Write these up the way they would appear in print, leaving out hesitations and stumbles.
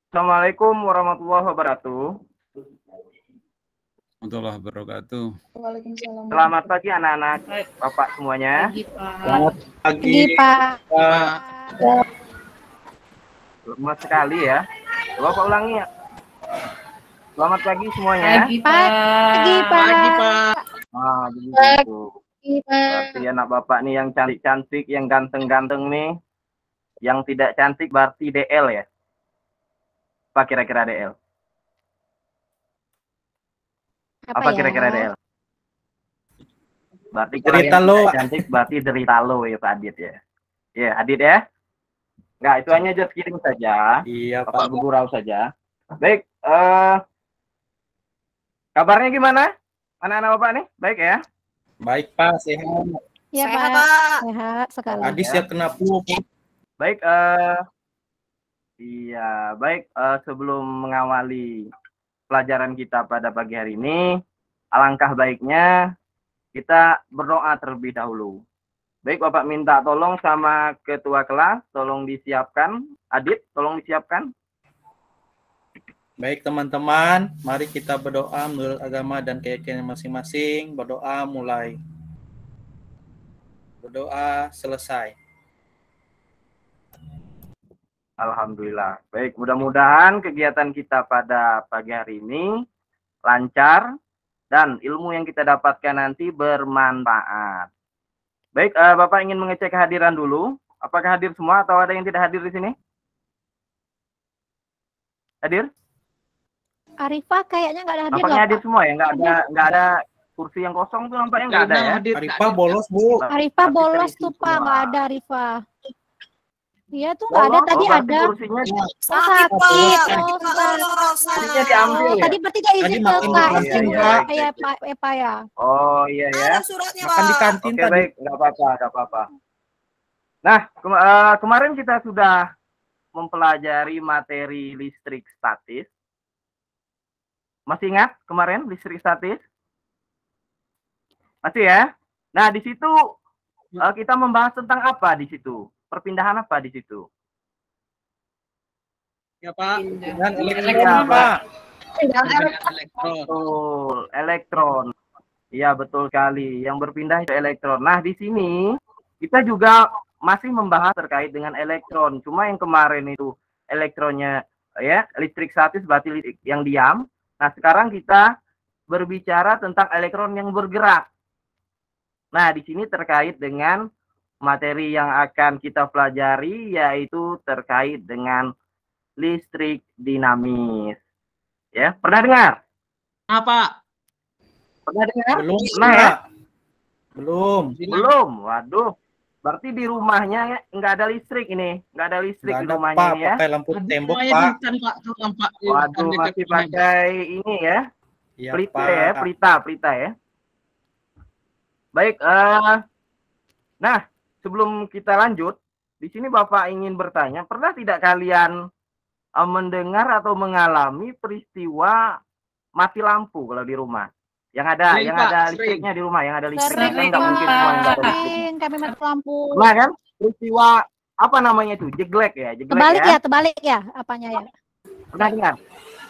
Assalamualaikum warahmatullahi wabarakatuh. Warahmatullahi wabarakatuh. Waalaikumsalam. Selamat pagi anak-anak Bapak semuanya. Pagi, Pak. Selamat pagi, Pak. Pak. Selamat sekali ya. Coba Pak ulangi ya. Selamat pagi semuanya. Pagi, Pak. Pagi, Pak. Ah, begitu. Pagi, Pak. Berarti anak Bapak nih yang cantik-cantik, yang ganteng-ganteng nih. Yang tidak cantik berarti DL ya. Apa kira-kira DL? Apa kira-kira DL? Berarti kalau Derita yang lo. tidak cantik berarti derita lo ya Pak Adit ya. Ya, Adit ya. Enggak, itu hanya just kidding saja. Iya, Bapak Pak. bergurau saja. Baik, kabarnya gimana? Anak-anak Bapak nih? Baik ya? Baik, Pak. Sehat. Ya, Sehat, Pak. Sehat sekali. Tadi siap kena flu, Pak. Baik, iya, baik. Sebelum mengawali pelajaran kita pada pagi hari ini, alangkah baiknya kita berdoa terlebih dahulu. Baik, Bapak minta tolong sama ketua kelas, tolong disiapkan. Adit, tolong disiapkan. Baik, teman-teman. Mari kita berdoa menurut agama dan keyakinan masing-masing. Berdoa mulai. Berdoa selesai. Alhamdulillah. Baik, mudah-mudahan kegiatan kita pada pagi hari ini lancar dan ilmu yang kita dapatkan nanti bermanfaat. Baik, Bapak ingin mengecek kehadiran dulu. Apakah hadir semua atau ada yang tidak hadir di sini? Hadir? Arifah kayaknya nggak ada hadir Nampaknya loh, hadir Pak. semua ya, nggak ada kursi yang kosong tuh nampaknya nggak ada ya. Arifah bolos, Bu. Arifah Berarti bolos terisi tuh, Pak. semua. Nggak ada Arifah. Iya tuh nggak ada. Bolos? Tadi Oh, berarti ada. kursinya Sakit. kursinya diambil ya. Tadi berarti nggak izin Tadi ke makan di KS kantin, Bu. Pak. Ya, Pak. Pak ya. Oh iya ya. Makan di kantin Oke tadi. baik, nggak apa-apa. Nah, kemarin kita sudah mempelajari materi listrik statis. Masih ingat kemarin listrik statis? Masih ya? Nah, di situ kita membahas tentang apa di situ? Perpindahan apa di situ? Ya, Pak. Dan Iya, elektron, Pak. Betul, elektron. Iya, betul sekali. Yang berpindah itu elektron. Nah, di sini kita juga masih membahas terkait dengan elektron. Cuma yang kemarin itu elektronnya ya, listrik statis berarti listrik yang diam. Nah, sekarang kita berbicara tentang elektron yang bergerak. Nah, di sini terkait dengan materi yang akan kita pelajari yaitu terkait dengan listrik dinamis. Ya, pernah dengar? Apa? Pernah dengar? Belum, Pernah ya? Pak. Belum. Belum. Waduh. Berarti di rumahnya ya, nggak ada listrik ini. Nggak ada listrik Nggak di ada, rumahnya Pak. ini ya. Pakai lampu tembok, Pak. Waduh, masih pakai ini ya. Iya, Pelita Pak. ya, pelita ya. Baik, nah, sebelum kita lanjut, di sini Bapak ingin bertanya, pernah tidak kalian mendengar atau mengalami peristiwa mati lampu kalau di rumah? Yang ada listriknya di rumah, yang ada listriknya kan nggak mungkin semua yang nggak ada listriknya. Sering kami mati lampu. Pernah kan? Peristiwa apa namanya itu? Jeglek ya, Terbalik ya apanya ya? Pernah dengar?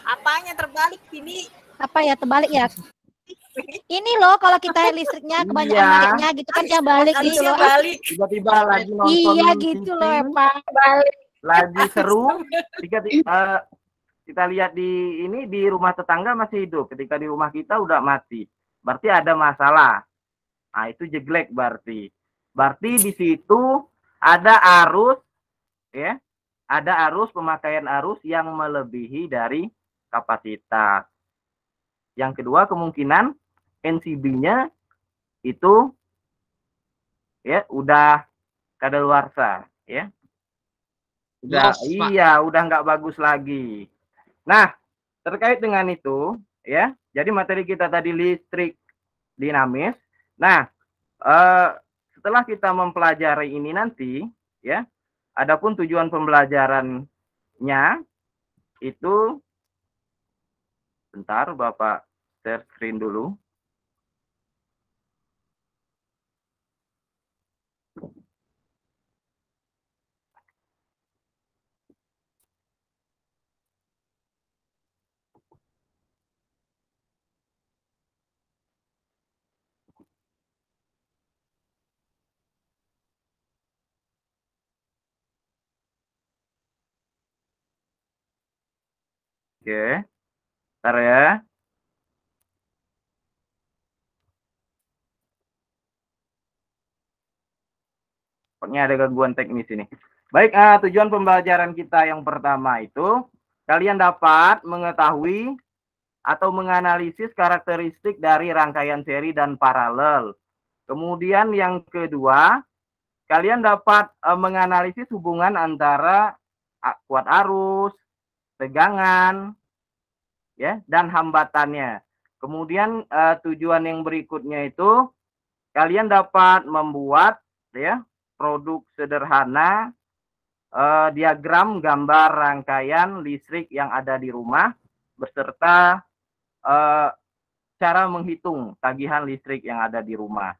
Apanya terbalik ini? Apa ya terbalik ya? Ini loh kalau kita listriknya kebanyakan Iya. baliknya gitu kan yang balik gitu loh. balik. Tiba-tiba lagi nonton Iya gitu TV, loh, Pak. Balik. lagi seru, kita lihat di ini di rumah tetangga masih hidup, ketika di rumah kita udah mati. Berarti ada masalah. Nah, itu jeglek berarti. Berarti di situ ada arus ya. Ada arus pemakaian arus yang melebihi dari kapasitas. Yang kedua kemungkinan NCB-nya itu ya udah kadaluarsa ya. Udah udah nggak bagus lagi. Nah, terkait dengan itu ya. Jadi materi kita tadi listrik dinamis. Nah, setelah kita mempelajari ini nanti ya, adapun tujuan pembelajarannya itu bentar Bapak share screen dulu. Oke. Bentar ya. Pokoknya ada gangguan teknis ini. Baik, tujuan pembelajaran kita yang pertama itu kalian dapat mengetahui atau menganalisis karakteristik dari rangkaian seri dan paralel. Kemudian yang kedua, kalian dapat menganalisis hubungan antara kuat arus, tegangan, ya, dan hambatannya. Kemudian tujuan yang berikutnya itu kalian dapat membuat, ya, produk sederhana, diagram gambar rangkaian listrik yang ada di rumah beserta cara menghitung tagihan listrik yang ada di rumah.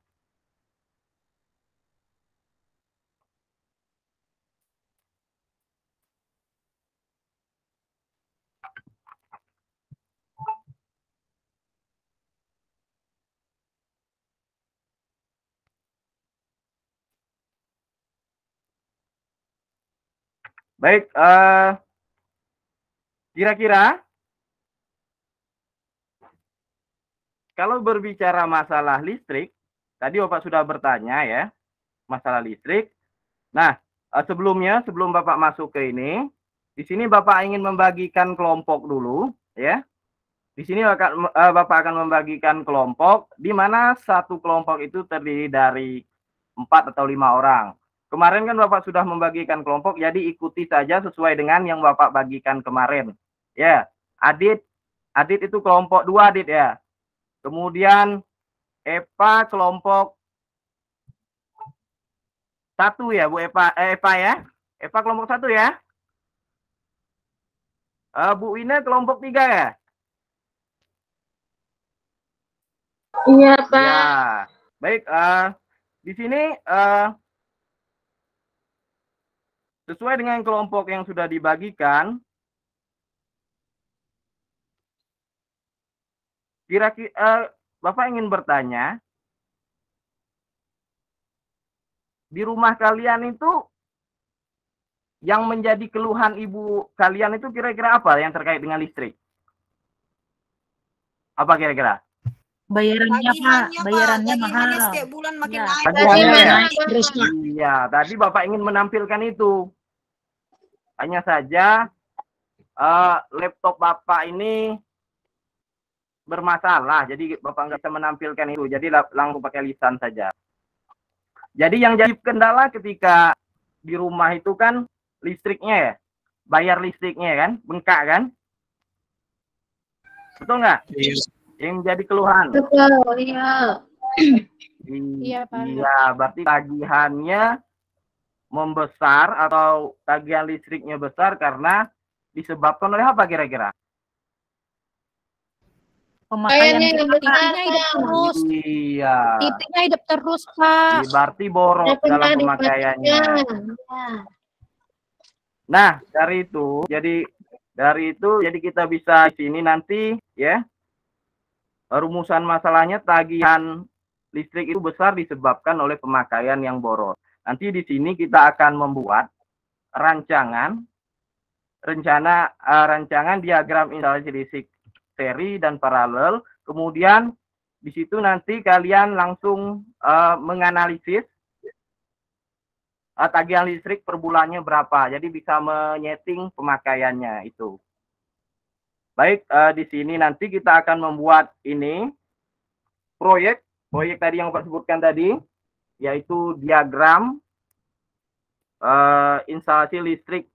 Baik, kira-kira kalau berbicara masalah listrik, tadi Bapak sudah bertanya ya, masalah listrik. Nah, sebelum Bapak masuk ke ini, di sini Bapak ingin membagikan kelompok dulu, ya. Di sini Bapak akan membagikan kelompok, di mana satu kelompok itu terdiri dari 4 atau 5 orang. Kemarin kan Bapak sudah membagikan kelompok, jadi ikuti saja sesuai dengan yang Bapak bagikan kemarin. Ya, Adit itu kelompok 2, Adit ya. Kemudian Eva kelompok 1 ya, Bu Eva, Eva ya. Eva kelompok 1 ya. Bu Ina kelompok 3 ya. Iya, Pak. Ya, baik. Di sini sesuai dengan kelompok yang sudah dibagikan, kira-kira Bapak ingin bertanya, di rumah kalian itu yang menjadi keluhan ibu kalian itu kira-kira apa yang terkait dengan listrik? Apa kira-kira? Bayarannya, Pak. Bayarannya mahal. Setiap bulan makin Ya. naik. Tagihannya ya? Terus, Pak. Iya, tadi Bapak ingin menampilkan itu. Hanya saja laptop Bapak ini bermasalah, jadi Bapak nggak bisa menampilkan itu. Jadi langsung pakai lisan saja. Jadi yang jadi kendala ketika di rumah itu kan listriknya ya, bayar listriknya kan, bengkak kan? Betul nggak? Yang jadi keluhan. Betul, iya. Iya, Pak. Iya, berarti tagihannya membesar atau tagihan listriknya besar karena disebabkan oleh apa kira-kira? Pemakaian Kayaknya yang besar, TV-nya hidup terus. Iya. TV-nya hidup terus, Pak. Berarti boros dalam pemakaiannya. Nah, dari itu jadi kita bisa di sini nanti ya, rumusan masalahnya tagihan listrik itu besar disebabkan oleh pemakaian yang boros. Nanti di sini kita akan membuat rancangan diagram instalasi listrik seri dan paralel. Kemudian di situ nanti kalian langsung menganalisis tagihan listrik per bulannya berapa. Jadi bisa menyeting pemakaiannya itu. Baik, di sini nanti kita akan membuat ini proyek tadi yang Bapak sebutkan tadi, yaitu diagram instalasi listrik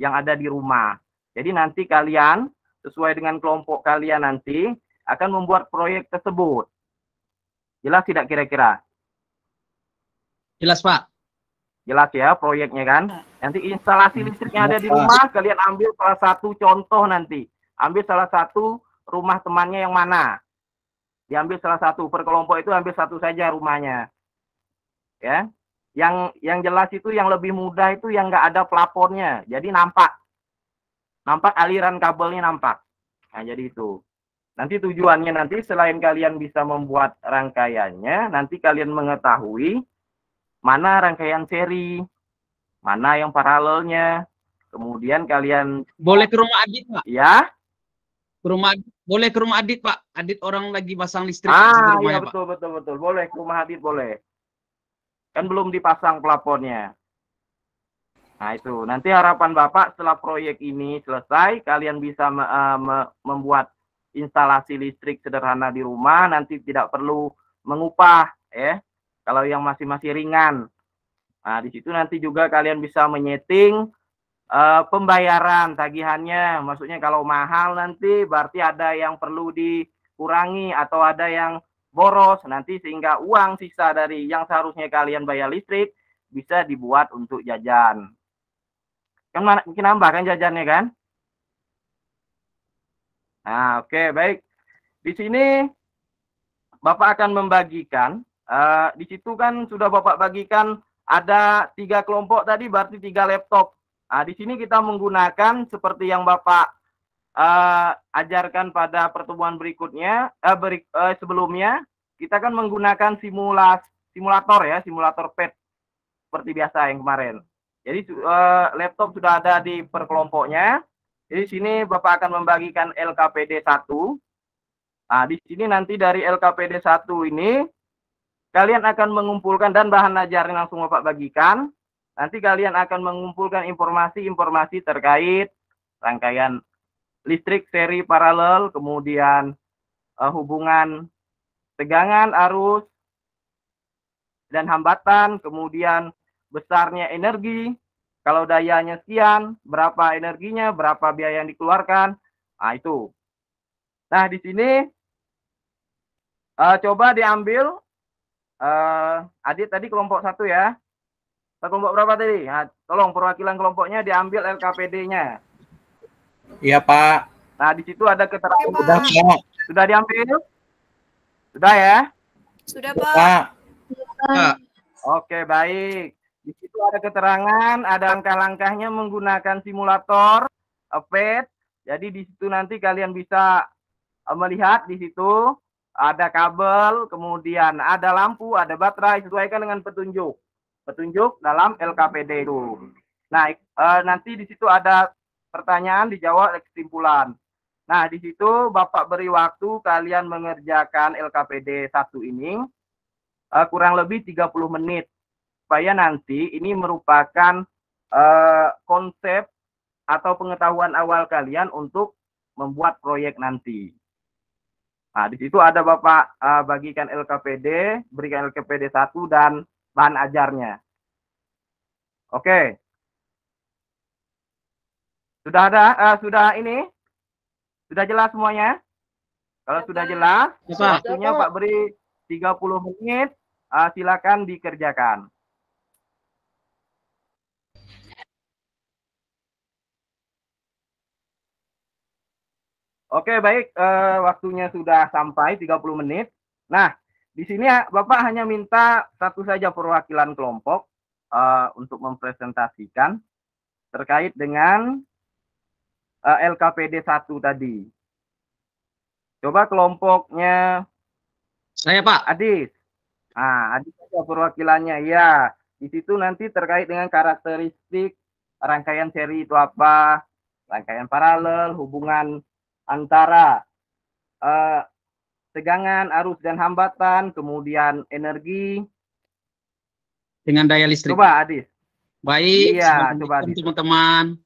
yang ada di rumah. Jadi nanti kalian sesuai dengan kelompok kalian nanti akan membuat proyek tersebut. Jelas tidak kira-kira? Jelas, Pak. Jelas ya proyeknya kan? Nanti instalasi listrik yang ada di rumah, kalian ambil salah satu contoh nanti. Ambil salah satu rumah temannya yang mana. Diambil salah satu, per kelompok itu ambil satu saja rumahnya. Ya. Yang jelas itu yang lebih mudah itu yang nggak ada plafonnya. Jadi nampak aliran kabelnya nampak. Nah, jadi itu. Nanti tujuannya nanti selain kalian bisa membuat rangkaiannya, nanti kalian mengetahui mana rangkaian seri, mana yang paralelnya. Kemudian kalian Boleh ke rumah Adit, Pak? ya. boleh ke rumah Adit, Pak. Adit orang lagi pasang listrik di Ah, iya rumahnya, Pak. betul betul betul. Boleh ke rumah Adit boleh. Kan belum dipasang plafonnya. Nah, itu. Nanti harapan Bapak setelah proyek ini selesai, kalian bisa membuat instalasi listrik sederhana di rumah, nanti tidak perlu mengupah, ya. Kalau yang masih ringan. Nah, di situ nanti juga kalian bisa menyeting pembayaran tagihannya. Maksudnya kalau mahal nanti berarti ada yang perlu dikurangi atau ada yang boros nanti, sehingga uang sisa dari yang seharusnya kalian bayar listrik bisa dibuat untuk jajan. Kan mungkin nambah kan jajannya kan? Nah, oke, baik. Di sini Bapak akan membagikan, di situ kan sudah Bapak bagikan ada 3 kelompok tadi, berarti 3 laptop. Nah, di sini kita menggunakan seperti yang Bapak ajarkan pada pertemuan berikutnya, sebelumnya, kita kan menggunakan simulator ya, simulator PET seperti biasa yang kemarin. Jadi laptop sudah ada di per kelompoknya. Jadi sini Bapak akan membagikan LKPD 1. Nah, di sini nanti dari LKPD 1 ini kalian akan mengumpulkan, dan bahan ajarnya langsung Bapak bagikan. Nanti kalian akan mengumpulkan informasi-informasi terkait rangkaian listrik seri paralel, kemudian hubungan tegangan, arus, dan hambatan, kemudian besarnya energi, kalau dayanya sekian, berapa energinya, berapa biaya yang dikeluarkan. Nah, itu. Nah, di sini coba diambil, Adit tadi kelompok 1 ya. Kelompok berapa tadi? Nah, tolong perwakilan kelompoknya diambil LKPD-nya. Iya, Pak. Nah, di situ ada keterangan. Sudah, Pak. Sudah diambil? Sudah ya? Sudah, Pak. Pak. Oke, baik. Di situ ada keterangan, ada langkah-langkahnya menggunakan simulator PET. Jadi di situ nanti kalian bisa melihat di situ ada kabel, kemudian ada lampu, ada baterai, sesuaikan dengan petunjuk dalam LKPD itu. Nah, nanti di situ ada pertanyaan, dijawab kesimpulan. Nah, di situ Bapak beri waktu kalian mengerjakan LKPD 1 ini kurang lebih 30 menit. Supaya nanti ini merupakan konsep atau pengetahuan awal kalian untuk membuat proyek nanti. Nah, di situ ada Bapak bagikan LKPD, berikan LKPD 1 dan bahan ajarnya. Oke. Sudah ada, sudah ini? Sudah jelas semuanya? Kalau sudah jelas, waktunya Pak beri 30 menit, silakan dikerjakan. Oke, baik, waktunya sudah sampai 30 menit. Nah, di sini Bapak hanya minta satu saja perwakilan kelompok untuk mempresentasikan terkait dengan LKPD 1 tadi. Coba kelompoknya Saya, Pak. Adis. Nah, Adis saja perwakilannya. Ya, di situ nanti terkait dengan karakteristik rangkaian seri itu apa, rangkaian paralel, hubungan antara tegangan, arus, dan hambatan, kemudian energi Dengan daya listrik. Coba Adis. Baik, iya, coba teman-teman.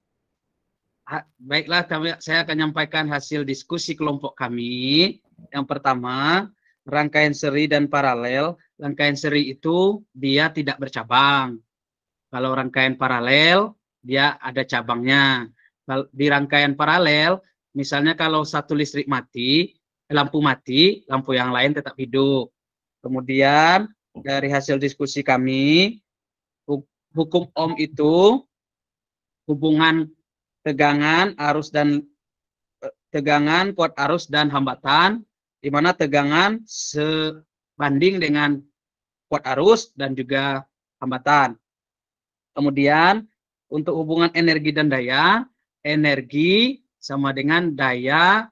Baiklah, saya akan menyampaikan hasil diskusi kelompok kami. Yang pertama, rangkaian seri dan paralel. Rangkaian seri itu dia tidak bercabang. Kalau rangkaian paralel, dia ada cabangnya. Di rangkaian paralel, misalnya kalau satu listrik mati, lampu mati, lampu yang lain tetap hidup. Kemudian dari hasil diskusi kami, hukum Ohm itu hubungan tegangan, arus dan tegangan, kuat arus dan hambatan, di mana tegangan sebanding dengan kuat arus dan juga hambatan. Kemudian untuk hubungan energi dan daya, energi sama dengan daya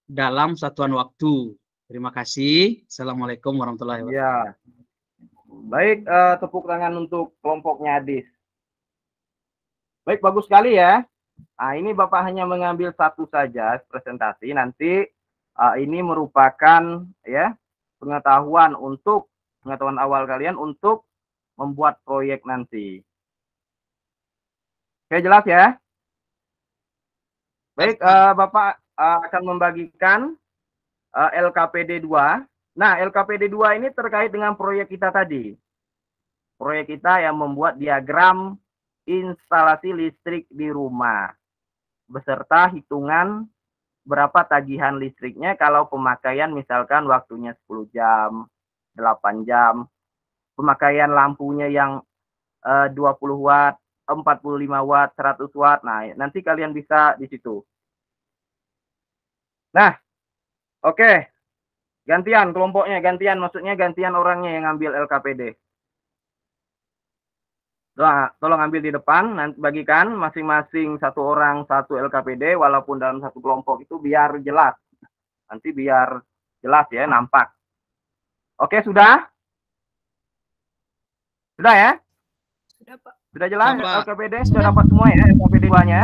dalam satuan waktu. Terima kasih. Assalamualaikum warahmatullahi wabarakatuh. Ya. Baik, tepuk tangan untuk kelompoknya Adis. Baik, bagus sekali ya. Nah, ini Bapak hanya mengambil satu saja presentasi. Nanti ini merupakan ya pengetahuan awal kalian untuk membuat proyek nanti. Oke, jelas ya? Baik, Bapak akan membagikan LKPD 2. Nah, LKPD 2 ini terkait dengan proyek kita tadi. Proyek kita yang membuat diagram instalasi listrik di rumah. Beserta hitungan berapa tagihan listriknya kalau pemakaian misalkan waktunya 10 jam, 8 jam. Pemakaian lampunya yang 20 watt, 45 watt, 100 watt. Nah, nanti kalian bisa di situ. Nah, oke. Gantian kelompoknya, maksudnya gantian orangnya yang ngambil LKPD. Nah, tolong ambil di depan, nanti bagikan masing-masing satu orang satu LKPD, walaupun dalam satu kelompok itu biar jelas. Nanti biar jelas ya, nampak. Oke, sudah? Sudah ya? Sudah, Pak. Sudah jelas Sudah, Pak. LKPD? Sudah dapat semua ya LKPD 2-nya?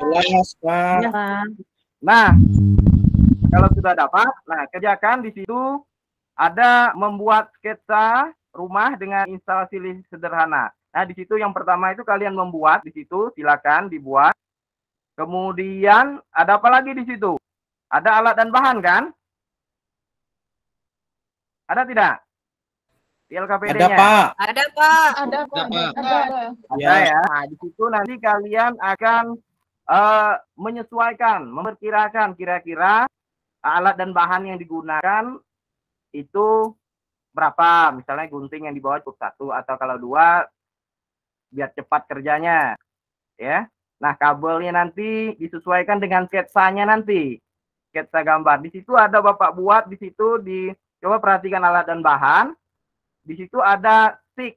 Jelas, Pak. Ya, Pak. Nah, kalau sudah dapat, nah kerjakan di situ ada membuat sketsa rumah dengan instalasi listrik sederhana. Nah, di situ yang pertama itu kalian membuat di situ, silakan dibuat. Kemudian ada apa lagi di situ? Ada alat dan bahan kan? Ada tidak? Di LKPD-nya. Ada, Pak. Ada, Pak. Ada, Pak. Pak. Ada. Ada ya. Nah, di situ nanti kalian akan menyesuaikan, memperkirakan kira-kira alat dan bahan yang digunakan itu berapa. Misalnya gunting yang di bawah cukup 1 atau kalau 2 biar cepat kerjanya. Ya. Nah, kabelnya nanti disesuaikan dengan sketsanya nanti. Sketsa gambar. Di situ ada Bapak buat di situ coba perhatikan alat dan bahan. Di situ ada stick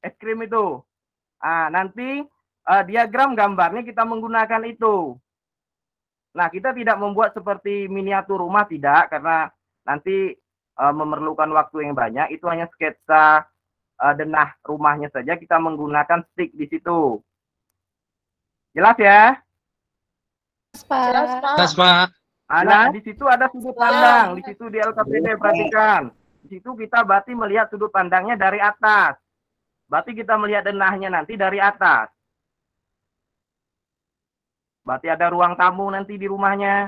es krim itu. Nah, nanti diagram gambarnya kita menggunakan itu. Nah, kita tidak membuat seperti miniatur rumah, tidak, karena nanti memerlukan waktu yang banyak. Itu hanya sketsa denah rumahnya saja, kita menggunakan stick di situ. Jelas ya? Jelas, Pak. Jelas, Pak. Nah, di situ ada sudut pandang. Di situ di LKPD, perhatikan. Di situ kita berarti melihat sudut pandangnya dari atas. Berarti kita melihat denahnya nanti dari atas. Berarti ada ruang tamu nanti di rumahnya.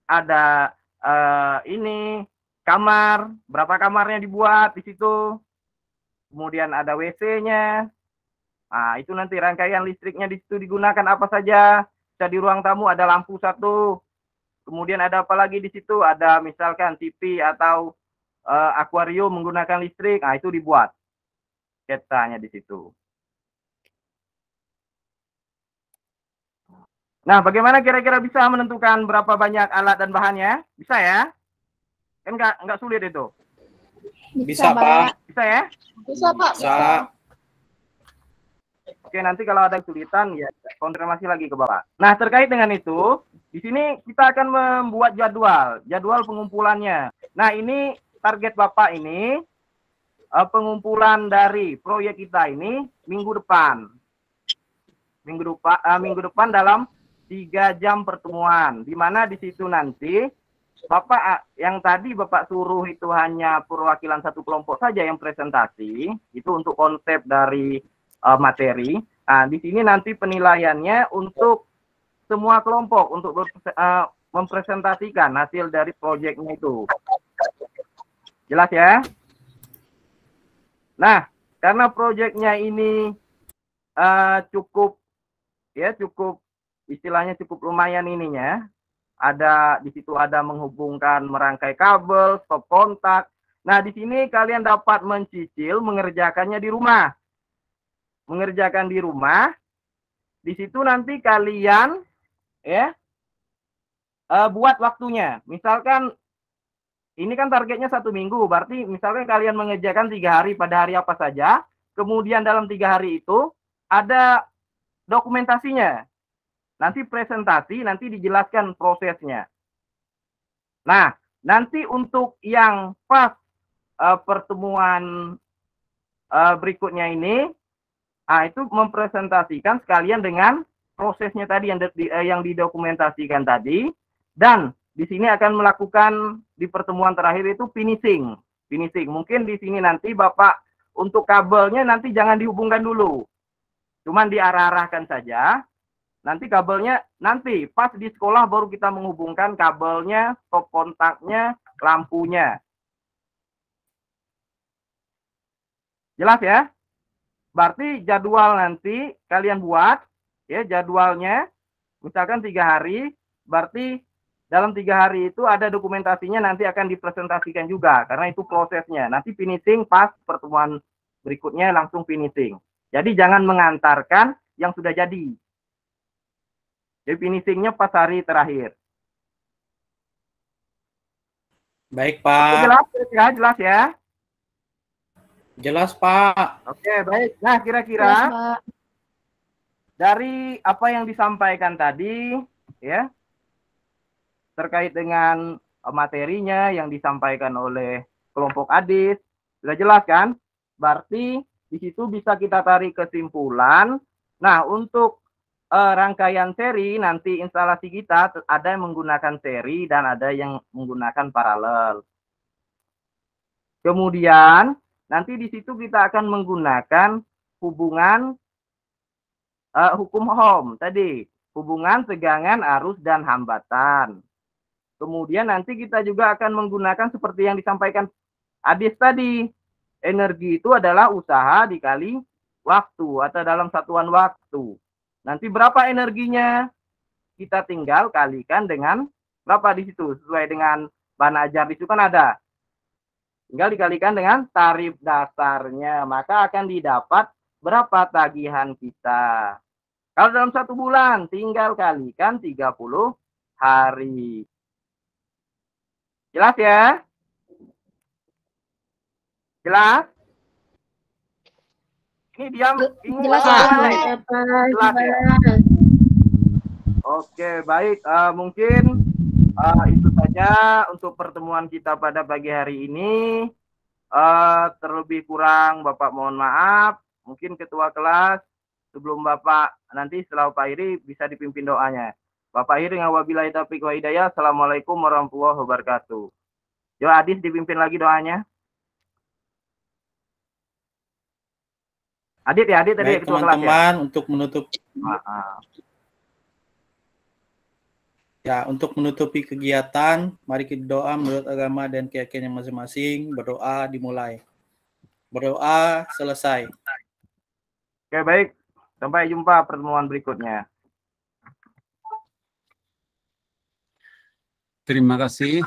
Ada ini kamar, berapa kamarnya dibuat di situ. Kemudian ada WC-nya. Nah, itu nanti rangkaian listriknya di situ digunakan apa saja. Bisa di ruang tamu ada lampu 1. Kemudian ada apa lagi di situ? Ada misalkan TV atau akuarium menggunakan listrik. Nah, itu dibuat sketsanya di situ. Nah, bagaimana kira-kira bisa menentukan berapa banyak alat dan bahannya? Bisa ya? Kan nggak sulit itu. Bisa, Pak. Bisa ya? Bisa, Pak. Bisa. Oke, nanti kalau ada kesulitan ya konfirmasi lagi ke Bapak. Nah, terkait dengan itu, di sini kita akan membuat jadwal pengumpulannya. Nah, ini target Bapak ini pengumpulan dari proyek kita ini minggu depan. Minggu depan dalam 3 jam pertemuan, di mana di situ nanti Bapak yang tadi Bapak suruh itu hanya perwakilan satu kelompok saja yang presentasi, itu untuk konsep dari materi. Nah, di sini nanti penilaiannya untuk semua kelompok untuk mempresentasikan hasil dari proyeknya itu. Jelas ya? Nah, karena proyeknya ini cukup istilahnya cukup lumayan ininya. Di situ ada menghubungkan merangkai kabel, stop kontak. Nah, di sini kalian dapat mencicil mengerjakannya di rumah. Mengerjakan di rumah. Di situ nanti kalian buat waktunya. Misalkan ini kan targetnya 1 minggu, berarti misalkan kalian mengerjakan 3 hari pada hari apa saja, kemudian dalam 3 hari itu ada dokumentasinya. Nanti presentasi, nanti dijelaskan prosesnya. Nah, nanti untuk yang pas pertemuan berikutnya ini, Nah, itu mempresentasikan sekalian dengan prosesnya tadi yang didokumentasikan tadi, dan di sini akan melakukan di pertemuan terakhir itu finishing. Finishing. Mungkin di sini nanti Bapak untuk kabelnya nanti jangan dihubungkan dulu. Cuman diarah-arahkan saja. Nanti kabelnya nanti pas di sekolah baru kita menghubungkan kabelnya, stop kontaknya, lampunya. Jelas ya? Berarti jadwal nanti kalian buat ya jadwalnya, misalkan 3 hari, berarti dalam 3 hari itu ada dokumentasinya nanti akan dipresentasikan juga karena itu prosesnya. Nanti finishing pas pertemuan berikutnya langsung finishing. Jadi jangan mengantarkan yang sudah jadi. Jadi finishingnya pas hari terakhir. Baik, Oke, Pak. jelas ya, jelas ya. Jelas, Pak. Oke, baik. Nah, kira-kira Jelas, Pak. dari apa yang disampaikan tadi, ya, terkait dengan materinya yang disampaikan oleh kelompok ADIS, sudah jelas kan? Berarti di situ bisa kita tarik kesimpulan. Nah, untuk rangkaian seri nanti instalasi kita ada yang menggunakan seri dan ada yang menggunakan paralel. Kemudian nanti di situ kita akan menggunakan hubungan hukum Ohm tadi, hubungan tegangan, arus, dan hambatan. Kemudian nanti kita juga akan menggunakan seperti yang disampaikan Adis tadi, energi itu adalah usaha dikali waktu atau dalam satuan waktu. Nanti berapa energinya? Kita tinggal kalikan dengan berapa di situ sesuai dengan bahan ajar di situ kan ada. Tinggal dikalikan dengan tarif dasarnya, maka akan didapat berapa tagihan kita. Kalau dalam 1 bulan, tinggal kalikan 30 hari. Jelas ya? Jelas? Ini diam. Jelas, Pak. Jelas ya? Oke, baik. Mungkin itu saja untuk pertemuan kita pada pagi hari ini. Terlebih kurang Bapak mohon maaf. Mungkin ketua kelas sebelum Bapak nanti setelah Pak Iri bisa dipimpin doanya. Bapak Iri dengan wabillahi taufiq wa hidayah. Assalamualaikum warahmatullahi wabarakatuh. Yo Adis dipimpin lagi doanya. Adit ya, Adit tadi Baik, ketua kelas ya. teman-teman, untuk menutup Maaf. ya, untuk menutupi kegiatan, mari kita doa menurut agama dan keyakinan masing-masing. Berdoa dimulai. Berdoa selesai. Oke, baik. Sampai jumpa pertemuan berikutnya. Terima kasih